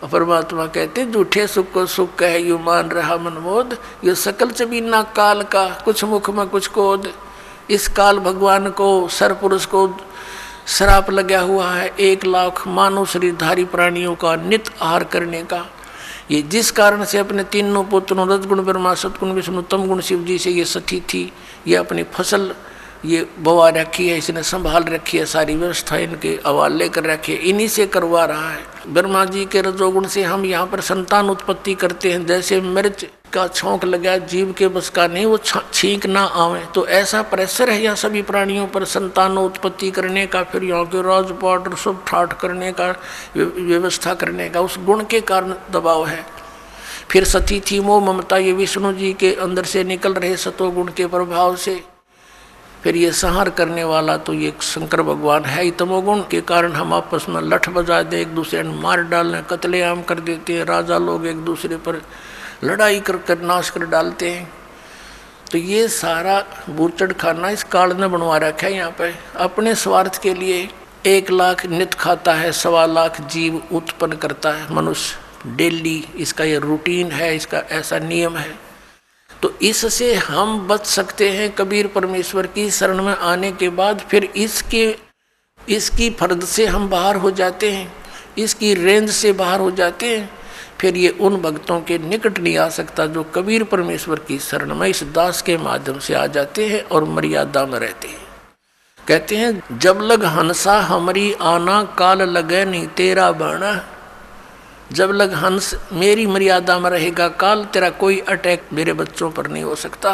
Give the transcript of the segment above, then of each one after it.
परमात्मा कहते झूठे सुख को सुख कहे यू मान रहा मनमोद, ये सकल चबीना काल का कुछ मुख में कुछ कोद। इस काल भगवान को सरपुरुष को श्राप लगा हुआ है 1 लाख मानव शरीरधारी प्राणियों का नित आहार करने का। ये जिस कारण से अपने तीनों पुत्रों रजगुण ब्रह्मा सतगुण विष्णु तम गुण शिव जी से ये सती थी, ये अपनी फसल ये बवा रखी है, इसने संभाल रखी है, सारी व्यवस्था इनके हवाले कर रखी है, इन्हीं से करवा रहा है। ब्रह्मा जी के रजोगुण से हम यहाँ पर संतान उत्पत्ति करते हैं। जैसे मिर्च का छौंक लगा जीव के बस का नहीं, वो छींक ना आवे, तो ऐसा प्रेशर है यहाँ सभी प्राणियों पर संतान उत्पत्ति करने का, फिर यहाँ के राजपाट और सब ठाठ करने का, व्यवस्था करने का, उस गुण के कारण दबाव है। फिर सती थी मोह ममता, ये विष्णु जी के अंदर से निकल रहे सतोगुण के प्रभाव से। फिर ये संहार करने वाला तो ये शंकर भगवान है ही। तमोगुण के कारण हम आपस में लठ बजा दे, एक दूसरे ने मार डालने, कत्लेआम कर देते हैं, राजा लोग एक दूसरे पर लड़ाई कर नाश कर डालते हैं। तो ये सारा बूचड़ खाना इस काल ने बनवा रखा है यहाँ पे अपने स्वार्थ के लिए। 1 लाख नित खाता है, 1.25 लाख जीव उत्पन्न करता है मनुष्य डेली, इसका ये रूटीन है, इसका ऐसा नियम है। तो इससे हम बच सकते हैं कबीर परमेश्वर की शरण में आने के बाद। फिर इसकी फर्द से हम बाहर हो जाते हैं, इसकी रेंज से बाहर हो जाते हैं। फिर ये उन भक्तों के निकट नहीं आ सकता जो कबीर परमेश्वर की शरण में इस दास के माध्यम से आ जाते हैं और मर्यादा में रहते हैं। कहते हैं जब लग हंसा हमारी आना, काल लगे नहीं तेरा बाणा। जब लग हंस मेरी मर्यादा में रहेगा काल, तेरा कोई अटैक मेरे बच्चों पर नहीं हो सकता।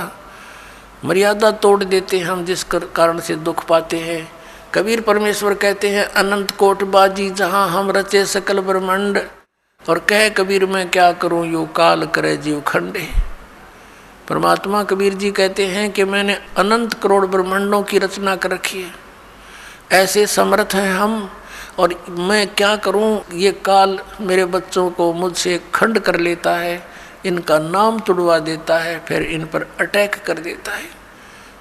मर्यादा तोड़ देते हैं हम, जिस कारण से दुख पाते हैं। कबीर परमेश्वर कहते हैं अनंत कोट बाजी जहाँ हम रचे सकल ब्रह्मांड, और कहे कबीर मैं क्या करूँ यो काल करे जीव खंडे। परमात्मा कबीर जी कहते हैं कि मैंने अनंत करोड़ ब्रह्मांडों की रचना कर रखी है, ऐसे समर्थ हैं हम, और मैं क्या करूं, ये काल मेरे बच्चों को मुझसे खंड कर लेता है, इनका नाम तुड़वा देता है, फिर इन पर अटैक कर देता है,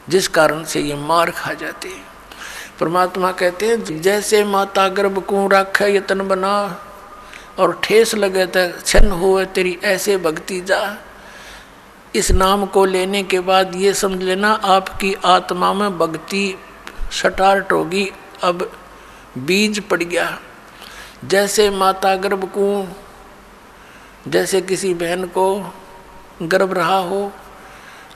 जिस कारण से ये मार खा जाते हैं। परमात्मा कहते हैं जैसे माता गर्भ को राखे यतन बना, और ठेस लगे तो छन हुए तेरी ऐसे भक्ति जा। इस नाम को लेने के बाद ये समझ लेना आपकी आत्मा में भक्ति स्टार्ट होगी, अब बीज पड़ गया। जैसे माता गर्भ को, जैसे किसी बहन को गर्भ रहा हो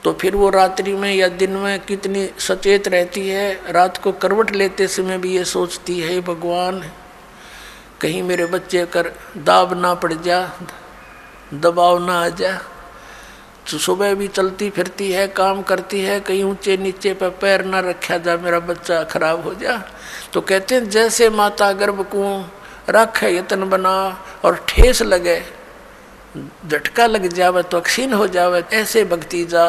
तो फिर वो रात्रि में या दिन में कितनी सचेत रहती है। रात को करवट लेते समय भी ये सोचती है भगवान कहीं मेरे बच्चे कर दाब ना पड़ जा, दबाव ना आ जा। तो सुबह भी चलती फिरती है, काम करती है, कहीं ऊंचे नीचे पर पैर ना रखा जा, मेरा बच्चा खराब हो जा। तो कहते हैं जैसे माता गर्भ को रख यतन बना, और ठेस लगे, झटका लग जावे तो अक्षीण हो जावे, ऐसे भक्ति जा।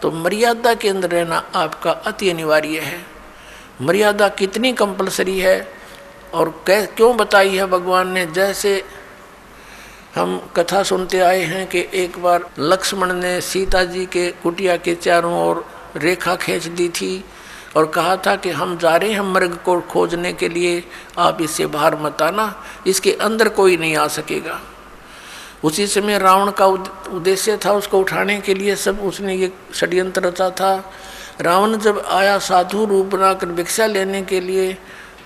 तो मर्यादा के अंदर रहना आपका अति अनिवार्य है। मर्यादा कितनी कंपलसरी है और क्यों बताई है भगवान ने। जैसे हम कथा सुनते आए हैं कि एक बार लक्ष्मण ने सीता जी के कुटिया के चारों ओर रेखा खींच दी थी और कहा था कि हम जा रहे हैं मृग को खोजने के लिए, आप इससे बाहर मत आना, इसके अंदर कोई नहीं आ सकेगा। उसी समय रावण का उद्देश्य था उसको उठाने के लिए, सब उसने ये षड्यंत्र रचा था। रावण जब आया साधु रूप बनाकर भिक्षा लेने के लिए,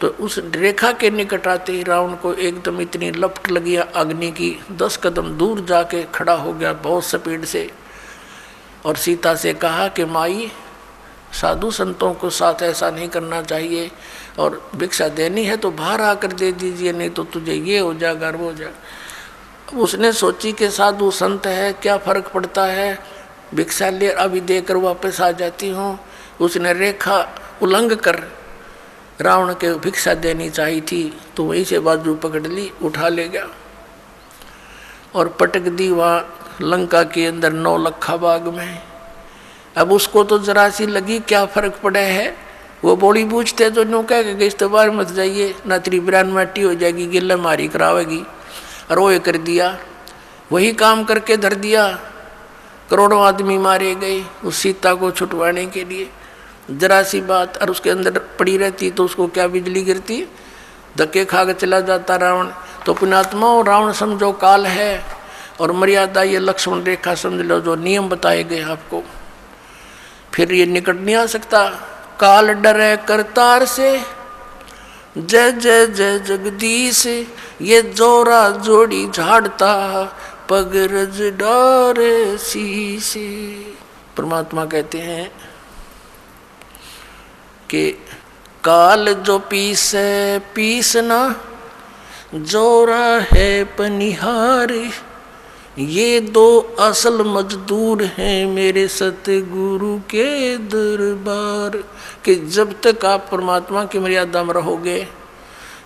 तो उस रेखा के निकट आते ही रावण को एकदम इतनी लपट लगी अग्नि की, 10 कदम दूर जाके खड़ा हो गया बहुत स्पीड से, और सीता से कहा कि माई साधु संतों को साथ ऐसा नहीं करना चाहिए, और भिक्षा देनी है तो बाहर आकर दे दीजिए, नहीं तो तुझे ये हो जाएगा वो हो जाएगा। उसने सोची कि साधु संत है, क्या फर्क पड़ता है, भिक्षा ले अभी देकर वापस आ जाती हूँ। उसने रेखा उल्लंघ कर रावण के भिक्षा देनी चाहिए थी, तो वहीं से बाजू पकड़ ली, उठा ले गया और पटक दी वहाँ लंका के अंदर 9 लखा बाग में। अब उसको तो जरा सी लगी क्या फर्क पड़ा है, वो बोली बूझते तो नो कह के इस बार मत जाइए, ना तेरी बिरान माटी हो जाएगी, गिल्ला मारी करावेगी, और वो कर दिया, वही काम करके धर दिया। करोड़ों आदमी मारे गए उस सीता को छुटवाने के लिए। जरा सी बात और उसके अंदर पड़ी रहती तो उसको क्या बिजली गिरती, धक्के खा के चला जाता रावण। तो पुण्यात्माओं, रावण समझो काल है और मर्यादा ये लक्ष्मण रेखा समझ लो, जो नियम बताए गए आपको। फिर ये निकट नहीं आ सकता। काल डरे करतार से, जय जय जय जगदीश, ये जोरा जोड़ी झाड़ता, पग रज डारे शीशे। परमात्मा कहते हैं कि काल जो पीसे पीसना, जोरा है पनिहार, ये दो असल मजदूर हैं मेरे सतगुरु के दरबार। कि जब तक आप परमात्मा की मर्यादा में रहोगे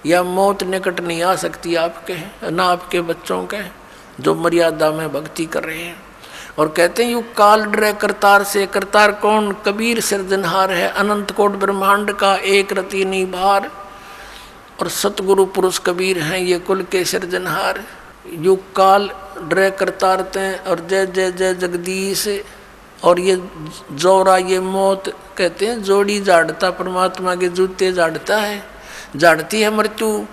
या मौत निकट नहीं आ सकती आपके, ना आपके बच्चों के जो मर्यादा में भक्ति कर रहे हैं। और कहते हैं यू काल डरे करतार से। करतार कौन? कबीर सिरजनहार है, अनंत कोट ब्रह्मांड का एक रति निभार। और सतगुरु पुरुष कबीर हैं ये कुल के सिरजनहार। यू काल डरे करतार ते और जय जय जय जगदीश। और ये जोरा ये मौत कहते हैं जोड़ी झाड़ता, परमात्मा के जूते झाड़ता है, झाड़ती है मृत्यु।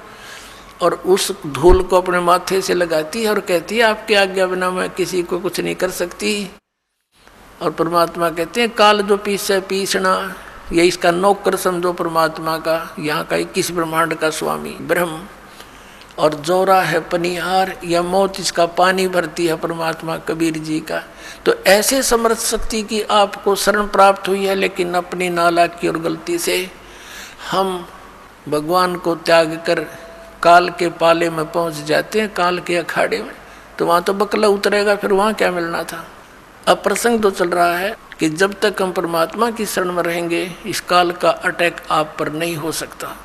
और उस धूल को अपने माथे से लगाती है और कहती है आपके आज्ञा बिना मैं किसी को कुछ नहीं कर सकती। और परमात्मा कहते हैं काल जो पीसे पीसना, ये इसका नौकर समझो परमात्मा का, यहाँ का 21 ब्रह्मांड का स्वामी ब्रह्म। और जोरा है पनिहार, या मौत इसका पानी भरती है परमात्मा कबीर जी का। तो ऐसे समर्थ शक्ति की आपको शरण प्राप्त हुई है, लेकिन अपनी नालायकी और गलती से हम भगवान को त्याग कर काल के पाले में पहुंच जाते हैं, काल के अखाड़े में। तो वहाँ तो बकला उतरेगा, फिर वहाँ क्या मिलना था। अब प्रसंग तो चल रहा है कि जब तक हम परमात्मा की शरण में रहेंगे, इस काल का अटैक आप पर नहीं हो सकता।